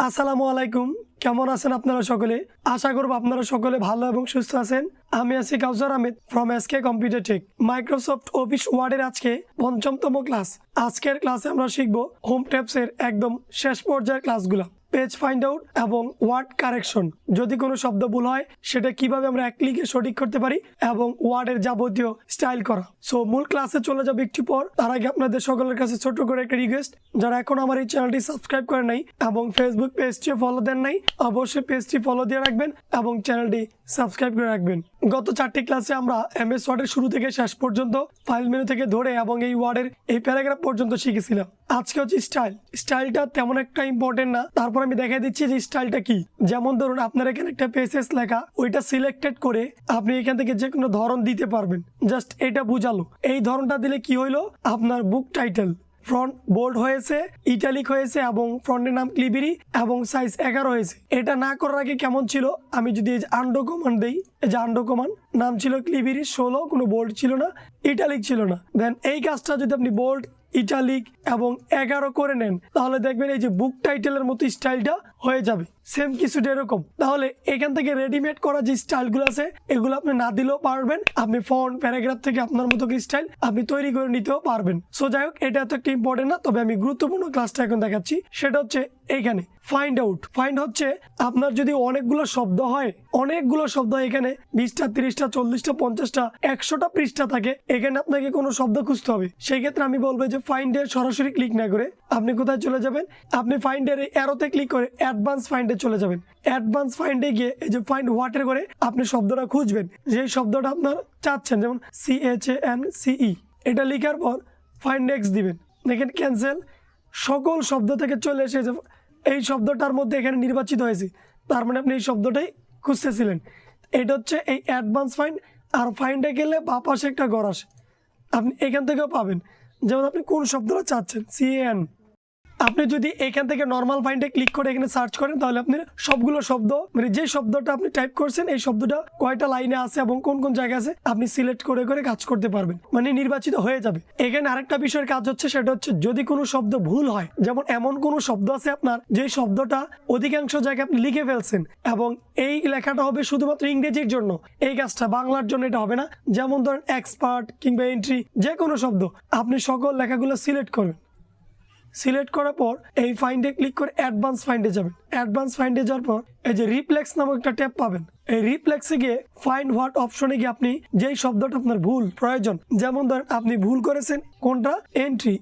আসসালামু আলাইকুম, কেমন আছেন আপনারা সকলে? আশা করব আপনারা সকলে ভালো এবং সুস্থ আছেন। আমি আছি Kawsar Ahmed from SK computer tech. Microsoft office ওয়ার্ডের আজকে ৫ম ক্লাস। আজকের ক্লাসে আমরা শিখব হোম ট্যাবসের একদম শেষ পর্যায়ের ক্লাসগুলো, পেজ ফাইন্ড আউট এবং ওয়ার্ড কারেকশন। যদি কোনো শব্দ ভুল হয় সেটা কিভাবে আমরা এক ক্লিকে সঠিক করতে পারি এবং ওয়ার্ডের যাবতীয় স্টাইল করা। সো মূল ক্লাসে চলে যাবে একটু পর। তার আগে আপনাদের সকলের কাছে ছোট করে একটা রিকোয়েস্ট, যারা এখন আমার এই চ্যানেলটি সাবস্ক্রাইব করে নাই এবং ফেসবুক পেজটি ফলো দেন নাই, অবশ্যই পেজটি ফলো দিয়ে রাখবেন এবং চ্যানেলটি সাবস্ক্রাইব করে রাখবেন। গত 4টি ক্লাসে আমরা এমএস ওয়ার্ডের শুরু থেকে শেষ পর্যন্ত ফাইল মেনু থেকে ধরে এবং এই ওয়ার্ডের এই প্যারাগ্রাফ পর্যন্ত শিখেছিলাম। আজকে হচ্ছে স্টাইলটা তেমন একটা ইম্পর্টেন্ট না, তারপর আমি দেখাই দিচ্ছি যে স্টাইলটা কি। যেমন ধরুন আপনার এখানে একটা পেজেস লেখা, ওইটা সিলেক্টেড করে আপনি এখান থেকে যে কোনো ধরন দিতে পারবেন। জাস্ট এটা বুঝালো, এই ধরনটা দিলে কি হইলো, আপনার বুক টাইটেল ফ্রন্ট বোল্ড হয়েছে, ইটালিক হয়েছে এবং ফ্রন্টের নাম ক্লিবিরি এবং সাইজ 11 হয়েছে। এটা না করার আগে কেমন ছিল, আমি যদি এই যে আন্ডো কমান্ড দেই, এই যে আন্ডো কমান্ড, নাম ছিল ক্লিবিরি 16, কোনো বোল্ড ছিল না, ইটালিক ছিল না। দেন এই কাজটা যদি আপনি বোল্ড, ইটালিক এবং 11 করে নেন, তাহলে দেখবেন এই যে বুক টাইটেলের মতো স্টাইলটা হয়ে যাবে, সেম কিছুটা এরকম। তাহলে এখান থেকে রেডিমেড করা যে স্টাইলগুলো আছে এগুলো আপনি না দিলেও পারবেন, আপনি ফন্ট প্যারাগ্রাফ থেকে আপনার মতো স্টাইল আপনি তৈরি করে নিতেও পারবেন। সো যাই হোক, এটা এত একটা ইম্পর্টেন্ট না, তবে আমি গুরুত্বপূর্ণ ক্লাসটা এখন দেখাচ্ছি। সেটা হচ্ছে এইখানে ফাইন্ড আউট। ফাইন্ড হচ্ছে আপনার যদি অনেকগুলো শব্দ হয়, এখানে 20টা 30টা 40টা 50টা 100টা পৃষ্ঠা থাকে, এখানে আপনাকে কোনো শব্দ খুঁজতে হবে। সেই ক্ষেত্রে আমি বলবো যে ফাইন্ডে সরাসরি ক্লিক না করে আপনি কোথায় চলে যাবেন, আপনি ফাইন্ডের অ্যারোতে ক্লিক করে অ্যাডভান্স ফাইন্ডে চলে যাবেন। অ্যাডভান্স ফাইন্ডে গিয়ে এই যে ফাইন্ড হোয়াটের করে আপনি শব্দটা খুঁজবেন, যে শব্দটা আপনার চাচ্ছেন, যেমন CHANCE, এটা লেখার পর ফাইন্ড নেক্সট দিবেন। দেখেন ক্যান্সেল সকল শব্দ থেকে চলে এসেছে, এই শব্দটার মধ্যে এখানে নির্বাচিত হয়েছে, তার মানে আপনি এই শব্দটাই খুঁজতেছিলেন। এটা হচ্ছে এই অ্যাডভান্স ফাইন্ড। আর ফাইন্ডে গেলে বা পাশে একটা ঘর আসে, আপনি এখান থেকেও পাবেন, যেমন আপনি কোন শব্দটা চাচ্ছেন, CAN। আপনি যদি এখান থেকে নর্মাল ফাইন্ডে ক্লিক করে এখানে সার্চ করেন, তাহলে আপনি সবগুলো শব্দ, মানে যে শব্দটা আপনি টাইপ করছেন এই শব্দটা কয়টা লাইনে আছে এবং কোন কোন জায়গায় আছে আপনি সিলেক্ট করে করে কাজ করতে পারবেন, মানে নির্বাচিত হয়ে যাবে। এখানে আরেকটা বিষয়ের কাজ হচ্ছে, সেটা হচ্ছে যদি কোনো শব্দ ভুল হয়, যেমন এমন কোনো শব্দ আছে আপনার যে শব্দটা অধিকাংশ জায়গায় আপনি লিখে ফেলছেন এবং এই লেখাটা হবে শুধুমাত্র ইংরেজির জন্য, এই কাজটা বাংলার জন্য এটা হবে না। যেমন ধরেন এক্সপার্ট কিংবা এন্ট্রি, যে কোনো শব্দ আপনি সকল লেখাগুলো সিলেক্ট করবেন। সিলেক্ট করার পর এই ফাইন্ডে ক্লিক করে অ্যাডভান্স ফাইন্ডে যাবেন। অ্যাডভান্স ফাইন্ডে যাওয়ার পর এই যে রিপ্লেক্স নামক একটা ট্যাব পাবেন। এই রিপ্লেক্সে গিয়ে ফাইন্ড হোয়াট অপশনে গিয়ে আপনি যেই শব্দটা আপনার ভুল প্রয়োজন, যেমন ধরেন আপনি ভুল করেছেন কোনটা, এন্ট্রি,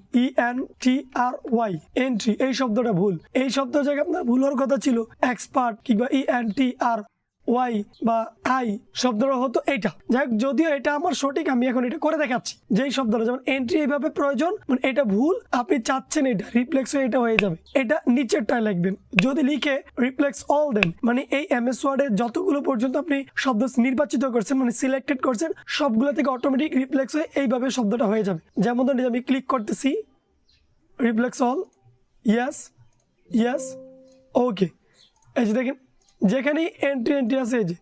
ENTRY, এন্ট্রি, এই শব্দটা ভুল। এই শব্দ জায়গায় আপনার ভুল হওয়ার কথা ছিল এক্সপার্ট কিংবা ENTRY বা আই শব্দটা হতো এইটা। যাই হোক, যদিও এটা আমার সঠিক, আমি এখন এটা করে দেখাচ্ছি। যেই শব্দটা যেমন এন্ট্রি এইভাবে প্রয়োজন, মানে এটা ভুল, আপনি চাচ্ছেন এটা রিপ্লেক্স হয়ে এটা হয়ে যাবে, এটা নিচেরটায় লিখবেন। যদি লিখে রিপ্লেক্স অল দেন, মানে এই এমএস ওয়ার্ডে যতগুলো পর্যন্ত আপনি শব্দ নির্বাচিত করছেন, মানে সিলেক্টেড করছেন, সবগুলো থেকে অটোমেটিক রিপ্লেক্স হয়ে এইভাবে শব্দটা হয়ে যাবে। যেমন ধরুন আমি ক্লিক করতেছি, রিপ্লেক্স অল, ইয়েস, ওকে। এই যে দেখেন যেখানে এন্ট্রি আছে, এই যে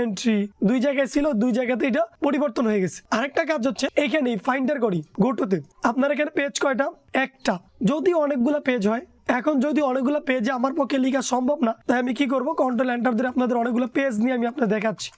এন্ট্রি দুই জায়গায় ছিল, দুই জায়গাতে এটা পরিবর্তন হয়ে গেছে। আরেকটা কাজ হচ্ছে এখানে ফাইন্ডার করি গোটোতে, আপনার এখানে পেজ কয়টা, একটা। যদি অনেকগুলো পেজ হয়, এখন যদি অনেকগুলো পেজে আমার পক্ষে লেখা সম্ভব না, তাই আমি কি করবো, কন্ট্রোল এন্টার দিয়ে আপনাদের অনেকগুলো পেজ নিয়ে আমি আপনাদের দেখাচ্ছি।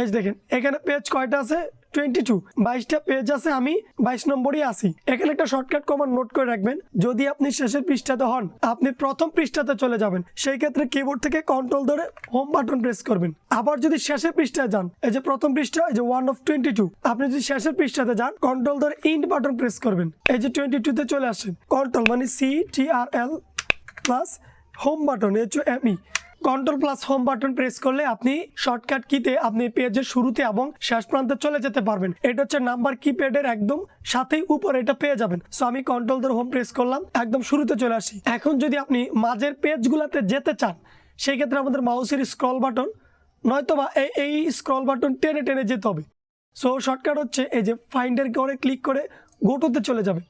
এই দেখেন এখানে পেজ কয়টা আছে, 22, 22টা পেজ আছে, আমি 22 নম্বরই আছি। এখানে একটা শর্টকাট কমান্ড নোট করে রাখবেন, যদি আপনি শেষের পৃষ্ঠাতে হন আপনি প্রথম পৃষ্ঠাতে চলে যাবেন, সেই ক্ষেত্রে কিবোর্ড থেকে কন্ট্রোল ধরে হোম বাটন প্রেস করবেন। আবার যদি শেষের পৃষ্ঠায় যান, এই যে প্রথম পৃষ্ঠা, এই যে 1 of 22, আপনি যদি শেষের পৃষ্ঠাতে যান কন্ট্রোল ধরে ইন্ড বাটন প্রেস করবেন, এই যে 22তে চলে আসেন, কন্ট্রোল মানে CTRL plus home button HOME, control plus home button press করলে আপনি শর্টকাট কিতে আপনি পেজের শুরুতে এবং শেষ প্রান্তে চলে যেতে পারবেন। এটা হচ্ছে নাম্বার কিপ্যাডের একদম সাথেই উপরে এটা পেয়ে যাবেন। সো আমি কন্ট্রোল ধরে হোম প্রেস করলাম, একদম শুরুতে চলে আসি। এখন যদি আপনি মাঝের পেজগুলোতে যেতে চান, সেই ক্ষেত্রে আমাদের মাউসের স্ক্রল বাটন নয়তোবা এই স্ক্রল বাটন টেনে টেনে যেতে হবে। সো শর্টকাট হচ্ছে এই যে ফাইন্ডের করে ক্লিক করে গোটোতে চলে যাবে।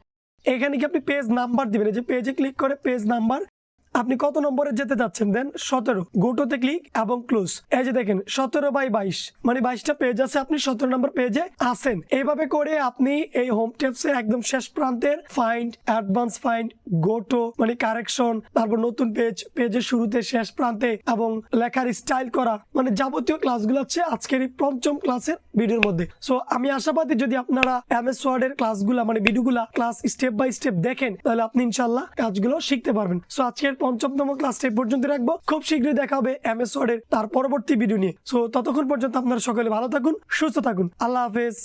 এখানে কি আপনি পেজ নাম্বার দিবেন, এই যে পেজে ক্লিক করে পেজ নাম্বার আপনি কত নম্বরে যেতে যাচ্ছেন, দেন 17 গোটোতে ক্লিক এবং ক্লোজ। এই যে দেখেন 17/22 মানে 22টা পেজ আছে, আপনি 17 নম্বর পেজে আছেন। এইভাবে করে আপনি এই হোম টেপস এর একদম শেষ প্রান্তের ফাইন্ড, অ্যাডভান্স ফাইন্ড, গোটো মানে কারেকশন, তারপর নতুন পেজ, পেজের শুরুতে শেষ প্রান্তে এবং লেখার স্টাইল করা, মানে যাবতীয় ক্লাসগুলো হচ্ছে আজকের এই পঞ্চম ক্লাসের ভিডিওর মধ্যে। সো আমি আশাবাদী যদি আপনারা এমএস ওয়ার্ড এর ক্লাসগুলা মানে ভিডিওগুলা ক্লাস স্টেপ বাই স্টেপ দেখেন, তাহলে আপনি ইনশাআল্লাহ কাজগুলো শিখতে পারবেন। সো আজকের পঞ্চমতম ক্লাসটা এই পর্যন্ত রাখবো। খুব শীঘ্রই দেখা হবে এমএস ওয়ার্ড এর তার পরবর্তী ভিডিও নিয়ে। সো ততক্ষণ পর্যন্ত আপনারা সকলে ভালো থাকুন, সুস্থ থাকুন। আল্লাহ হাফেজ।